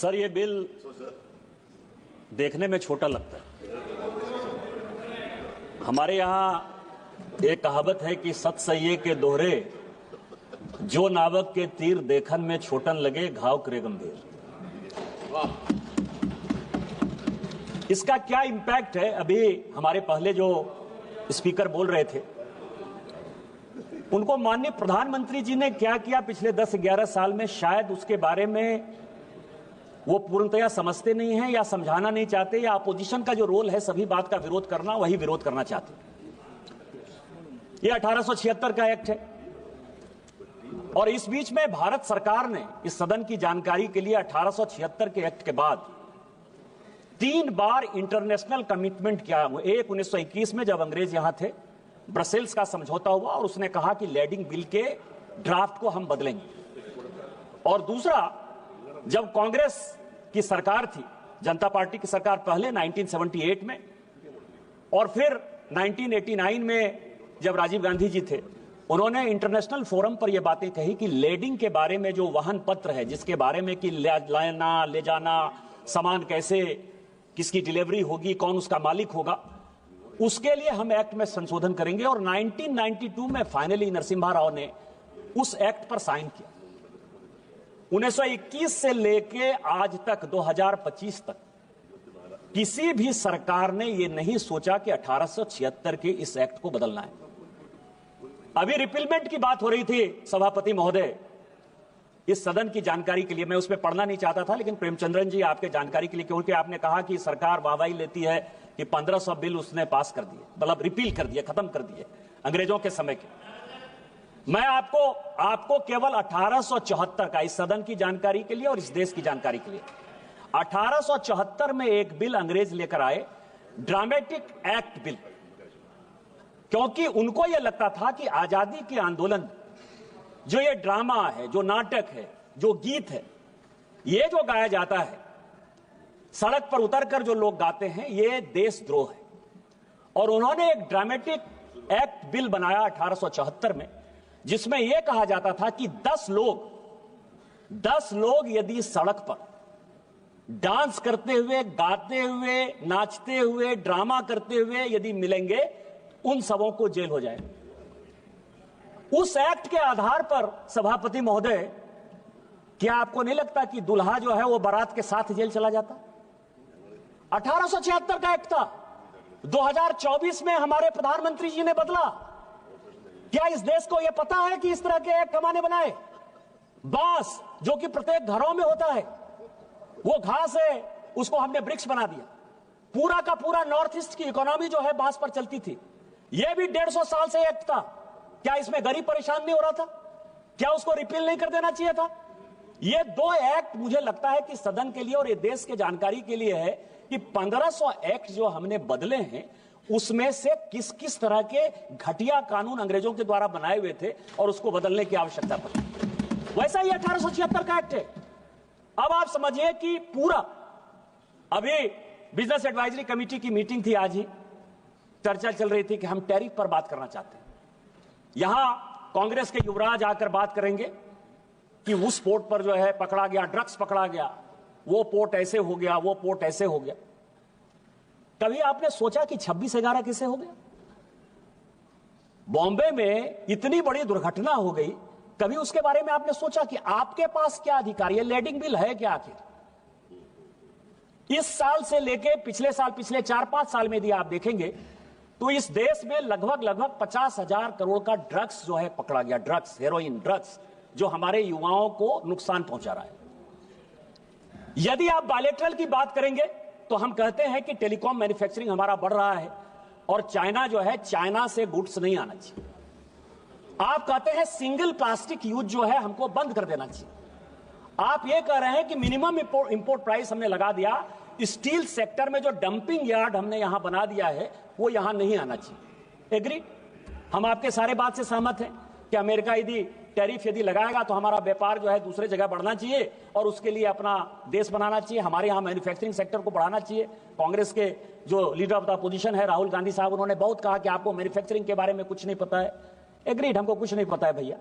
Sir, ये bill देखने में छोटा लगता है। हमारे यहाँ एक कहावत है कि सत सइये के दोहरे, जो नावक के तीर देखन में छोटन लगे, घाव करे गंभीर। इसका क्या इंपैक्ट है? अभी हमारे पहले जो स्पीकर बोल रहे थे, उनको माननीय प्रधानमंत्री जी ने क्या किया पिछले 10-11 साल में, शायद उसके बारे में वो पूर्णतया समझते नहीं हैं या समझाना नहीं चाहते, या अपोजिशन का जो रोल है सभी बात का विरोध करना, वही विरोध करना चाहते। ये 1876 का एक्ट है, और इस बीच में भारत सरकार ने इस सदन की जानकारी के लिए 1876 के एक्ट के बाद 3 बार इंटरनेशनल कमिटमेंट किया। एक 1921 में जब अंग्रेज यहां थे, ब्रसेल्स का समझौता हुआ और उसने कहा कि लैंडिंग बिल के ड्राफ्ट को हम बदलेंगे, और दूसरा जब कांग्रेस की सरकार थी, जनता पार्टी की सरकार पहले 1978 में, और फिर 1989 में जब राजीव गांधी जी थे, उन्होंने इंटरनेशनल फोरम पर यह बातें कही कि लैंडिंग के बारे में जो वाहन पत्र है, जिसके बारे में कि लाना ले जाना, सामान कैसे, किसकी डिलीवरी होगी, कौन उसका मालिक होगा, उसके लिए हम एक्ट में संशोधन करेंगे। और 1992 में फाइनली नरसिम्हा राव ने उस एक्ट पर साइन किया। 1921 से लेके आज तक 2025 तक किसी भी सरकार ने यह नहीं सोचा कि 1876 के इस एक्ट को बदलना है। अभी रिपीलमेंट की बात हो रही थी सभापति महोदय, इस सदन की जानकारी के लिए, मैं उसमें पढ़ना नहीं चाहता था, लेकिन प्रेमचंद्रन जी आपके जानकारी के लिए, क्योंकि आपने कहा कि सरकार वाहवाही लेती है कि 1500 बिल उसने पास कर दिए, मतलब रिपील कर दिए, खत्म कर दिए अंग्रेजों के समय के। मैं आपको केवल 1874 का, इस सदन की जानकारी के लिए और इस देश की जानकारी के लिए, 1874 में एक बिल अंग्रेज लेकर आए, ड्रामेटिक एक्ट बिल, क्योंकि उनको यह लगता था कि आजादी के आंदोलन, जो ये ड्रामा है, जो नाटक है, जो गीत है, ये जो गाया जाता है, सड़क पर उतरकर जो लोग गाते हैं, ये देशद्रोह है। और उन्होंने एक ड्रामेटिक एक्ट बिल बनाया 1874 में, जिसमें यह कहा जाता था कि 10 लोग यदि सड़क पर डांस करते हुए, गाते हुए, नाचते हुए, ड्रामा करते हुए यदि मिलेंगे, उन सबों को जेल हो जाए। उस एक्ट के आधार पर सभापति महोदय, क्या आपको नहीं लगता कि दुल्हा जो है वो बारात के साथ जेल चला जाता? 1876 का एक्ट था, 2024 में हमारे प्रधानमंत्री जी ने बदला। क्या इस देश को यह पता है कि इस तरह के एक्ट हमारे बनाए? बांस जो कि प्रत्येक घरों में होता है, वो घास है, उसको हमने वृक्ष बना दिया। पूरा का पूरा नॉर्थ ईस्ट की इकोनॉमी जो है बांस पर चलती थी। यह भी 150 साल से एक्ट था। क्या इसमें गरीब परेशान नहीं हो रहा था? क्या उसको रिपील नहीं कर देना चाहिए था? ये 2 एक्ट मुझे लगता है कि सदन के लिए और ये देश के जानकारी के लिए है कि 1500 एक्ट जो हमने बदले हैं, उसमें से किस किस तरह के घटिया कानून अंग्रेजों के द्वारा बनाए हुए थे और उसको बदलने की आवश्यकता पड़ी। वैसा ही 1876 का एक्ट है। अब आप समझिए कि पूरा, अभी बिजनेस एडवाइजरी कमेटी की मीटिंग थी, आज ही चर्चा चल रही थी कि हम टैरिफ पर बात करना चाहते हैं। यहां कांग्रेस के युवराज आकर बात करेंगे कि उस पोर्ट पर जो है पकड़ा गया, ड्रग्स पकड़ा गया, वो पोर्ट ऐसे हो गया, वो पोर्ट ऐसे हो गया। कभी आपने सोचा कि 26/11 कैसे हो गया? बॉम्बे में इतनी बड़ी दुर्घटना हो गई, कभी उसके बारे में आपने सोचा कि आपके पास क्या अधिकार? ये लैंडिंग बिल है क्या आखिर? इस साल से लेके पिछले साल, पिछले 4-5 साल में यदि आप देखेंगे तो इस देश में लगभग 50,000 करोड़ का ड्रग्स जो है पकड़ा गया। ड्रग्स, हेरोइन ड्रग्स, जो हमारे युवाओं को नुकसान पहुंचा रहा है। यदि आप बायलैटरल की बात करेंगे तो हम कहते हैं कि टेलीकॉम मैन्युफैक्चरिंग हमारा बढ़ रहा है और चाइना जो है, चाइना से गुड्स नहीं आना चाहिए। आप कहते हैं सिंगल प्लास्टिक यूज जो है हमको बंद कर देना चाहिए। आप ये कह रहे हैं कि मिनिमम इंपोर्ट प्राइस हमने लगा दिया। स्टील सेक्टर में जो डंपिंग यार्ड हमने यहां बना दिया है, वो यहां नहीं आना चाहिए। एग्री? हम आपके सारे बात से सहमत हैं कि अमेरिका यदि टैरिफ यदि लगाएगा तो हमारा व्यापार जो है दूसरे जगह बढ़ना चाहिए और उसके लिए अपना देश बनाना चाहिए, हमारे यहां मैन्युफैक्चरिंग सेक्टर को बढ़ाना चाहिए। कांग्रेस के जो लीडर ऑफ द अपोजिशन है राहुल गांधी साहब, उन्होंने बहुत कहा कि आपको मैन्युफैक्चरिंग के बारे में कुछ नहीं पता है। एग्रीड, हमको कुछ नहीं पता है भैया,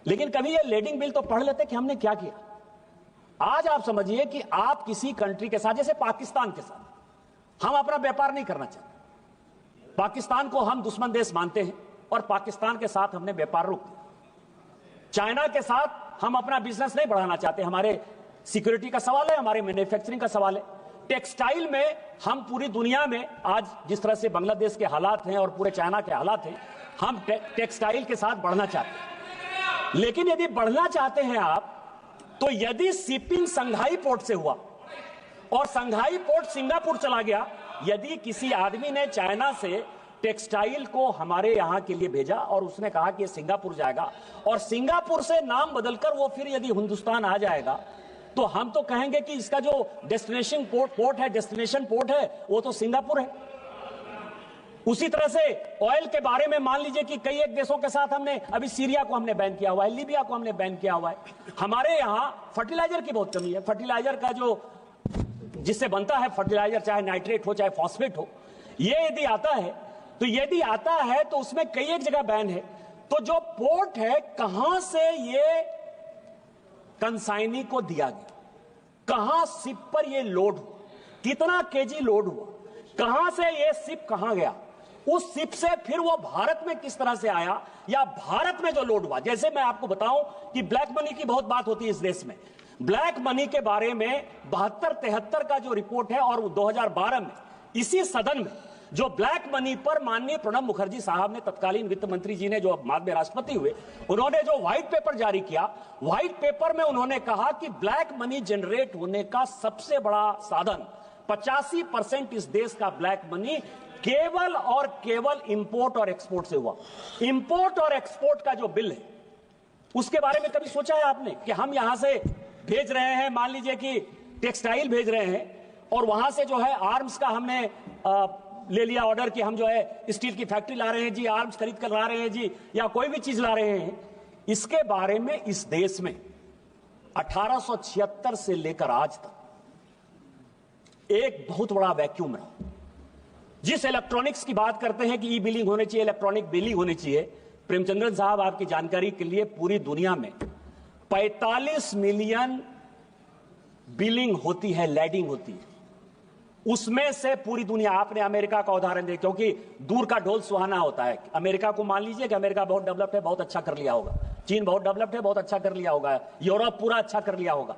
लेकिन कभी ये लैंडिंग बिल तो पढ़ लेते कि हमने क्या किया। आज आप समझिए कि आप किसी कंट्री के साथ, जैसे पाकिस्तान के साथ हम अपना व्यापार नहीं करना चाहते, पाकिस्तान को हम दुश्मन देश मानते हैं और पाकिस्तान के साथ हमने व्यापार रोक दिया। चाइना के साथ हम अपना बिजनेस नहीं बढ़ाना चाहते, हमारे सिक्योरिटी का सवाल है, हमारे मैन्युफैक्चरिंग का सवाल है। टेक्सटाइल में हम पूरी दुनिया में आज जिस तरह से बांग्लादेश के हालात हैं और पूरे चाइना के हालात हैं, हम टेक्सटाइल के साथ बढ़ना चाहते हैं। लेकिन यदि बढ़ना चाहते हैं आप, तो यदि शिपिंग संघाई पोर्ट से हुआ और संघाई पोर्ट सिंगापुर चला गया, यदि किसी आदमी ने चाइना से टेक्सटाइल को हमारे यहां के लिए भेजा और उसने कहा कि सिंगापुर जाएगा और सिंगापुर से नाम बदलकर वो फिर यदि हिंदुस्तान आ जाएगा, तो हम तो कहेंगे कि इसका जो डेस्टिनेशन पोर्ट है, डेस्टिनेशन पोर्ट है, वो तो सिंगापुर है। उसी तरह से ऑयल के बारे में मान लीजिए कि कई एक देशों के साथ हमने, अभी सीरिया को हमने बैन किया हुआ है, लीबिया को हमने बैन किया हुआ है। हमारे यहां फर्टिलाइजर की बहुत कमी है। फर्टिलाइजर का जो जिससे बनता है फर्टिलाइजर, चाहे नाइट्रेट हो चाहे फॉस्फेट हो, ये यदि आता है तो उसमें कई एक जगह बैन है। तो जो पोर्ट है, कहां से ये कंसाइनी को दिया गया, कहां शिप पर ये लोड हुआ, कितना केजी लोड हुआ, कहां से ये शिप कहां गया, उस शिप से फिर वो भारत में किस तरह से आया, या भारत में जो लोड हुआ। जैसे मैं आपको बताऊं कि ब्लैक मनी की बहुत बात होती है इस देश में। ब्लैक मनी के बारे में 72-73 का जो रिपोर्ट है और 2012 में इसी सदन में जो ब्लैक मनी पर माननीय प्रणब मुखर्जी साहब ने, तत्कालीन वित्त मंत्री जी ने, जो बाद में राष्ट्रपति हुए, उन्होंने जो व्हाइट पेपर जारी किया, व्हाइट पेपर में उन्होंने कहा कि ब्लैक मनी जनरेट होने का सबसे बड़ा साधन 85% इस देश का ब्लैक मनी केवल और केवल इंपोर्ट और एक्सपोर्ट से हुआ। इंपोर्ट और एक्सपोर्ट का जो बिल है, उसके बारे में कभी सोचा है आपने कि हम यहां से भेज रहे हैं, मान लीजिए कि टेक्सटाइल भेज रहे हैं और वहां से जो है आर्म्स का हमने ले लिया ऑर्डर कि हम जो है स्टील की फैक्ट्री ला रहे हैं जी, आर्म्स खरीद कर ला रहे हैं जी, या कोई भी चीज ला रहे हैं। इसके बारे में इस देश में 1876 से लेकर आज तक एक बहुत बड़ा वैक्यूम रहा। जिस इलेक्ट्रॉनिक्स की बात करते हैं कि ई बिलिंग होनी चाहिए, इलेक्ट्रॉनिक बिलिंग होनी चाहिए, प्रेमचंद्रन साहब आपकी जानकारी के लिए पूरी दुनिया में 45 मिलियन बिलिंग होती है, लैडिंग होती है। उसमें से पूरी दुनिया, आपने अमेरिका का उदाहरण देखा, क्योंकि दूर का ढोल सुहाना होता है। अमेरिका को मान लीजिए कि अमेरिका बहुत डेवलप्ड है, बहुत अच्छा कर लिया होगा, चीन बहुत डेवलप्ड है, बहुत अच्छा कर लिया होगा, यूरोप पूरा अच्छा कर लिया होगा।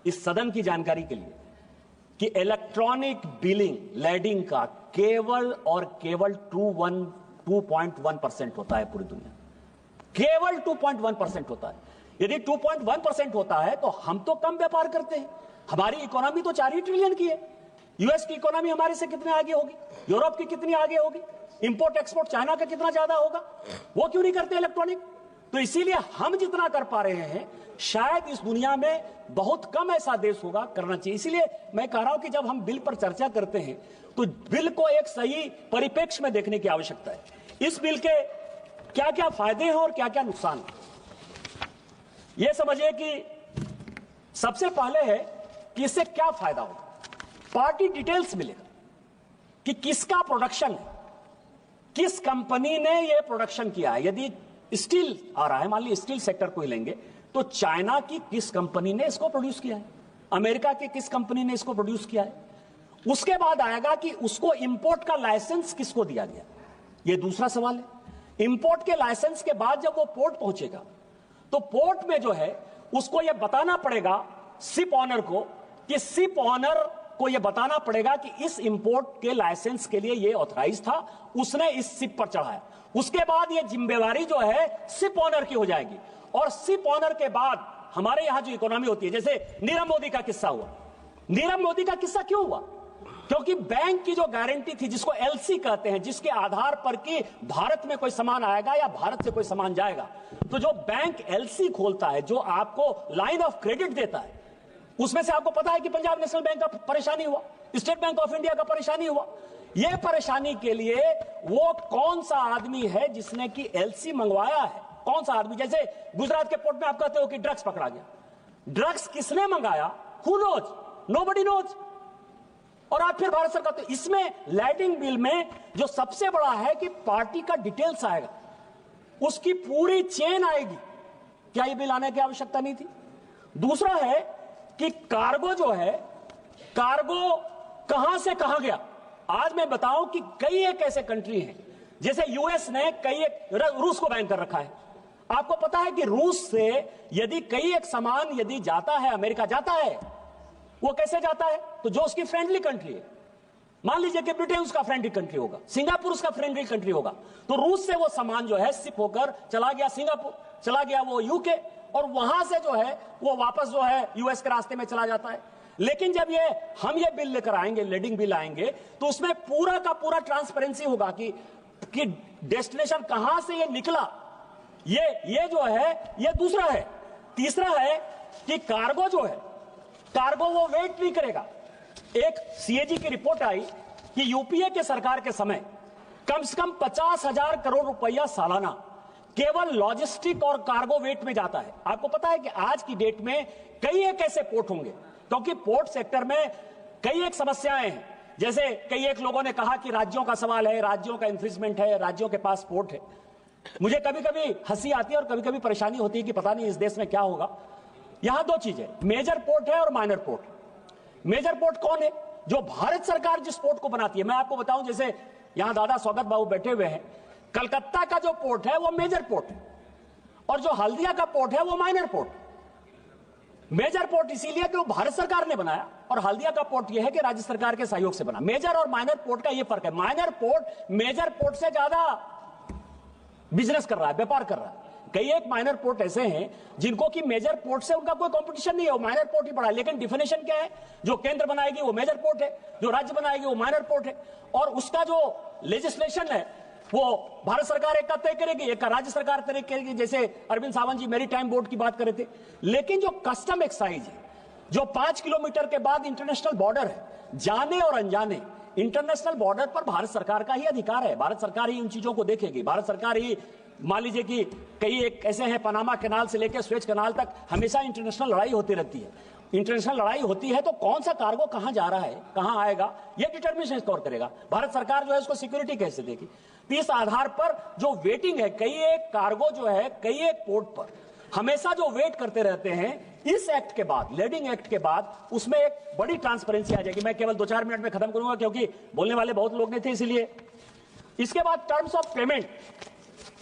इस सदन की जानकारी के लिए कि इलेक्ट्रॉनिक बिलिंग, लैडिंग का केवल और केवल 2.1% होता है पूरी दुनिया, केवल 2.1% होता है। यदि 2.1% होता है तो हम तो कम व्यापार करते हैं। हमारी इकोनॉमी तो 4 ही ट्रिलियन की है। यूएस की इकोनॉमी हमारे से कितने आगे होगी, यूरोप की कितनी आगे होगी, इंपोर्ट एक्सपोर्ट चाइना का कितना ज्यादा होगा, वो क्यों नहीं करते इलेक्ट्रॉनिक? तो इसीलिए हम जितना कर पा रहे हैं, शायद इस दुनिया में बहुत कम ऐसा देश होगा करना चाहिए। इसीलिए मैं कह रहा हूं कि जब हम बिल पर चर्चा करते हैं तो बिल को एक सही परिप्रेक्ष्य में देखने की आवश्यकता है। इस बिल के क्या क्या फायदे हैं और क्या क्या नुकसान है, यह समझिए कि सबसे पहले है कि इससे क्या फायदा होगा। पार्टी डिटेल्स मिलेगा कि किसका प्रोडक्शन है, किस कंपनी ने यह प्रोडक्शन किया है। यदि स्टील आ रहा है, मान लीजिए स्टील सेक्टर को ही लेंगे, तो चाइना की किस कंपनी ने इसको प्रोड्यूस किया है, अमेरिका की किस कंपनी ने इसको प्रोड्यूस किया है। उसके बाद आएगा कि उसको इंपोर्ट का लाइसेंस किसको दिया गया, यह दूसरा सवाल है। इंपोर्ट के लाइसेंस के बाद जब वो पोर्ट पहुंचेगा तो पोर्ट में जो है उसको यह बताना पड़ेगा शिप ऑनर को, कि शिप ऑनर को यह बताना पड़ेगा कि इस इंपोर्ट के लाइसेंस के लिए यह ऑथराइज था, उसने इस शिप पर चढ़ाया। उसके बाद यह जिम्मेवारी जो है शिप ऑनर की हो जाएगी। और शिप ऑनर के बाद हमारे यहां जो इकोनॉमी होती है, जैसे नीरव मोदी का किस्सा हुआ। नीरव मोदी का किस्सा क्यों हुआ? क्योंकि बैंक की जो गारंटी थी, जिसको एलसी कहते हैं, जिसके आधार पर कि भारत में कोई सामान आएगा या भारत से कोई सामान जाएगा, तो जो बैंक एलसी खोलता है, जो आपको लाइन ऑफ क्रेडिट देता है, उसमें से आपको पता है कि पंजाब नेशनल बैंक का परेशानी हुआ, स्टेट बैंक ऑफ इंडिया का परेशानी हुआ। यह परेशानी के लिए वो कौन सा आदमी है जिसने कि एलसी मंगवाया है, कौन सा आदमी? जैसे गुजरात के पोर्ट में आप कहते हो कि ड्रग्स पकड़ा गया, ड्रग्स किसने मंगाया? Who knows? Nobody knows. और आप फिर भारत सरकार, तो इसमें लैडिंग बिल में जो सबसे बड़ा है कि पार्टी का डिटेल्स आएगा, उसकी पूरी चेन आएगी। क्या यह बिल आने की आवश्यकता नहीं थी? दूसरा है कि कार्गो जो है, कार्गो कहां से कहां गया। आज मैं बताऊं कि कई एक ऐसे कंट्री हैं, जैसे यूएस ने कई एक, रूस को बैन कर रखा है। आपको पता है कि रूस से यदि कई एक सामान यदि जाता है, अमेरिका जाता है, वो कैसे जाता है? तो जो उसकी फ्रेंडली कंट्री है, मान लीजिए कि ब्रिटेन उसका फ्रेंडली कंट्री होगा, सिंगापुर उसका फ्रेंडली कंट्री होगा, तो रूस से वो सामान जो है शिप होकर चला गया सिंगापुर, चला गया वो यूके, और वहां से जो है वो वापस जो है यूएस के रास्ते में चला जाता है। लेकिन जब हम ये बिल लेकर आएंगे, लेडिंग बिल आएंगे, तो उसमें पूरा का पूरा ट्रांसपेरेंसी होगा कि डेस्टिनेशन कहां से ये निकला। ये जो है ये दूसरा है। तीसरा है कि कार्गो जो है, कार्गो वो वेट नहीं करेगा। एक सीएजी की रिपोर्ट आई कि यूपीए के सरकार के समय कम से कम 50,000 करोड़ रुपया सालाना केवल लॉजिस्टिक और कार्गो वेट में जाता है। आपको पता है कि आज की डेट में कई एक ऐसे पोर्ट होंगे, क्योंकि पोर्ट सेक्टर में कई एक समस्याएं हैं। जैसे कई एक लोगों ने कहा कि राज्यों का सवाल है, राज्यों का इन्फ्रिजमेंट है, राज्यों के पास पोर्ट है। मुझे कभी कभी हंसी आती है और कभी कभी परेशानी होती है कि पता नहीं इस देश में क्या होगा। यहां दो चीजें, मेजर पोर्ट है और माइनर पोर्ट। मेजर पोर्ट कौन है? जो भारत सरकार जिस पोर्ट को बनाती है। मैं आपको बताऊं, जैसे यहां दादा स्वागत बाबू बैठे हुए हैं, कलकत्ता का जो पोर्ट है वो मेजर पोर्ट है, और जो हल्दिया का पोर्ट है वो माइनर पोर्ट। मेजर पोर्ट इसीलिए कि वो भारत सरकार ने बनाया, और हल्दिया का पोर्ट यह है कि राज्य सरकार के सहयोग से बना। मेजर और माइनर पोर्ट का यह फर्क है। माइनर पोर्ट मेजर पोर्ट से ज्यादा बिजनेस कर रहा है, व्यापार कर रहा है। कई एक माइनर पोर्ट ऐसे हैं जिनको कि मेजर पोर्ट से उनका कोई कंपटीशन नहीं है, वो माइनर पोर्ट ही पड़ा है। लेकिन डिफिनेशन क्या है? जो केंद्र बनाएगी वो मेजर पोर्ट है, जो राज्य बनाएगी वो माइनर पोर्ट है, और उसका जो लेजिस्लेशन है वो भारत सरकार एक का तय करेगी, एक का राज्य सरकार तय करेगी। जैसे अरविंद सावंत जी मेरी टाइम बोर्ड की बात कर रहे थे। लेकिन जो कस्टम एक्साइज है, जो 5 किलोमीटर के बाद इंटरनेशनल बॉर्डर है, जाने और अनजाने इंटरनेशनल बॉर्डर पर भारत सरकार का ही अधिकार है। भारत सरकार ही उन चीजों को देखेगी। भारत सरकार ही, मान लीजिए कि कई एक ऐसे हैं, पनामा कैनाल से लेकर स्वेज कैनाल तक हमेशा इंटरनेशनल लड़ाई होती रहती है। इंटरनेशनल लड़ाई होती है तो कौन सा कार्गो कहां जा रहा है, कहां आएगा, यह डिटर्मिनेशन स्कोर करेगा भारत सरकार। जो है उसको सिक्योरिटी कैसे देगी? इस आधार पर जो वेटिंग है, कई एक कार्गो जो है कई एक पोर्ट पर हमेशा जो वेट करते रहते हैं, इस एक्ट के बाद, लेडिंग एक्ट के बाद, उसमें एक बड़ी ट्रांसपेरेंसी आ जाएगी। मैं केवल 2-4 मिनट में खत्म करूंगा क्योंकि बोलने वाले बहुत लोग नहीं थे, इसलिए। इसके बाद टर्म्स ऑफ पेमेंट,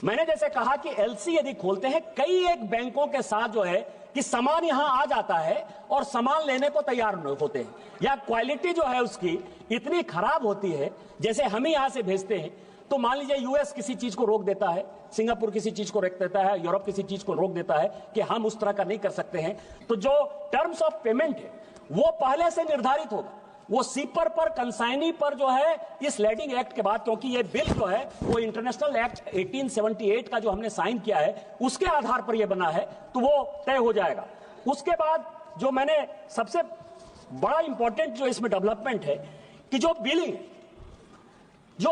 मैंने जैसे कहा कि एलसी यदि खोलते हैं, कई एक बैंकों के साथ जो है कि सामान यहां आ जाता है और सामान लेने को तैयार नहीं होते हैं, या क्वालिटी जो है उसकी इतनी खराब होती है, जैसे हम ही यहां से भेजते हैं तो मान लीजिए यूएस किसी चीज को रोक देता है, सिंगापुर किसी चीज को रोक देता है, यूरोप किसी चीज को रोक देता है कि हम उस तरह का नहीं कर सकते हैं, तो जो टर्म्स ऑफ पेमेंट है वो पहले से निर्धारित होगा। वो सीपर पर, कंसाइनी पर जो है इस लेडिंग एक्ट के बाद, क्योंकि ये बिल जो है वो इंटरनेशनल एक्ट 1878 का जो हमने साइन किया है उसके आधार पर ये बना है, तो वो तय हो जाएगा। उसके बाद जो मैंने सबसे बड़ा इंपॉर्टेंट जो इसमें डेवलपमेंट है कि जो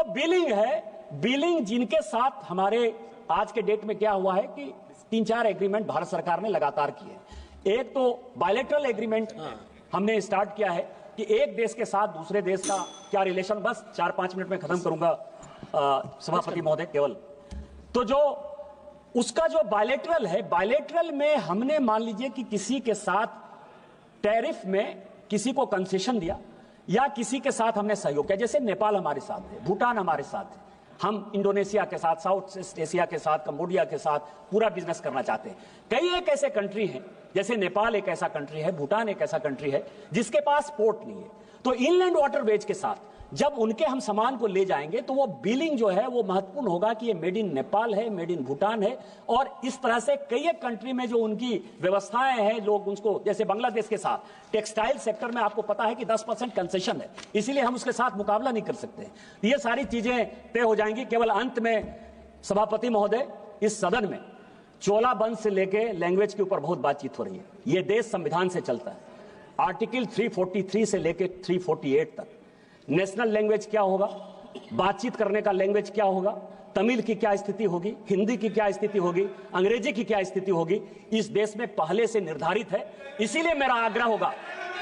बिलिंग है, बिलिंग जिनके साथ हमारे आज के डेट में क्या हुआ है कि 3-4 एग्रीमेंट भारत सरकार ने लगातार किए। एक तो बायलैटरल एग्रीमेंट हमने स्टार्ट किया है कि एक देश के साथ दूसरे देश का क्या रिलेशन, बस 4-5 मिनट में खत्म करूंगा सभापति महोदय केवल। तो जो उसका जो बायलैटरल है, बायलैटरल में हमने मान लीजिए कि किसी के साथ टैरिफ में किसी को कंसेशन दिया, या किसी के साथ हमने सहयोग किया, जैसे नेपाल हमारे साथ है, भूटान हमारे साथ है, हम इंडोनेशिया के साथ, साउथ ईस्ट एशिया के साथ, कंबोडिया के साथ पूरा बिजनेस करना चाहते हैं। कई एक ऐसे कंट्री हैं, जैसे नेपाल एक ऐसा कंट्री है, भूटान एक ऐसा कंट्री है जिसके पास पोर्ट नहीं है। तो इनलैंड वाटरवेज के साथ जब उनके हम सामान को ले जाएंगे तो वो बिलिंग जो है वो महत्वपूर्ण होगा कि ये मेड इन नेपाल है, मेड इन भूटान है, और इस तरह से कई एक कंट्री में जो उनकी व्यवस्थाएं हैं, लोग उसको, जैसे बांग्लादेश के साथ टेक्सटाइल सेक्टर में आपको पता है कि 10% कंसेशन है, इसीलिए हम उसके साथ मुकाबला नहीं कर सकते। ये सारी चीजें तय हो जाएंगी। केवल अंत में सभापति महोदय, इस सदन में चोला वंश से लेके लैंग्वेज के ऊपर बहुत बातचीत हो रही है। ये देश संविधान से चलता है, आर्टिकल 343 से लेके 348 तक। नेशनल लैंग्वेज क्या होगा, बातचीत करने का लैंग्वेज क्या होगा, तमिल की क्या स्थिति होगी, हिंदी की क्या स्थिति होगी, अंग्रेजी की क्या स्थिति होगी, इस देश में पहले से निर्धारित है। इसीलिए मेरा आग्रह होगा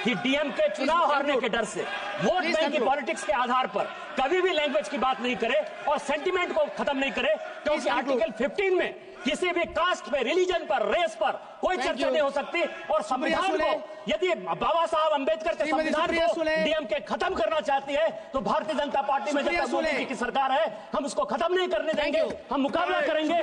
कि डीएमके चुनाव हारने के डर से वोट बैंक की पॉलिटिक्स के आधार पर कभी भी लैंग्वेज की बात नहीं करे और सेंटिमेंट को खत्म नहीं करे, क्योंकि आर्टिकल 15 में किसी भी कास्ट पे, रिलीजन पर, रेस पर कोई चर्चा नहीं हो सकती। और संविधान को, यदि बाबा साहब अंबेडकर के संविधान को डीएमके खत्म करना चाहती है तो भारतीय जनता पार्टी में जब मोदी जी की सरकार है हम उसको खत्म नहीं करने देंगे, हम मुकाबला करेंगे।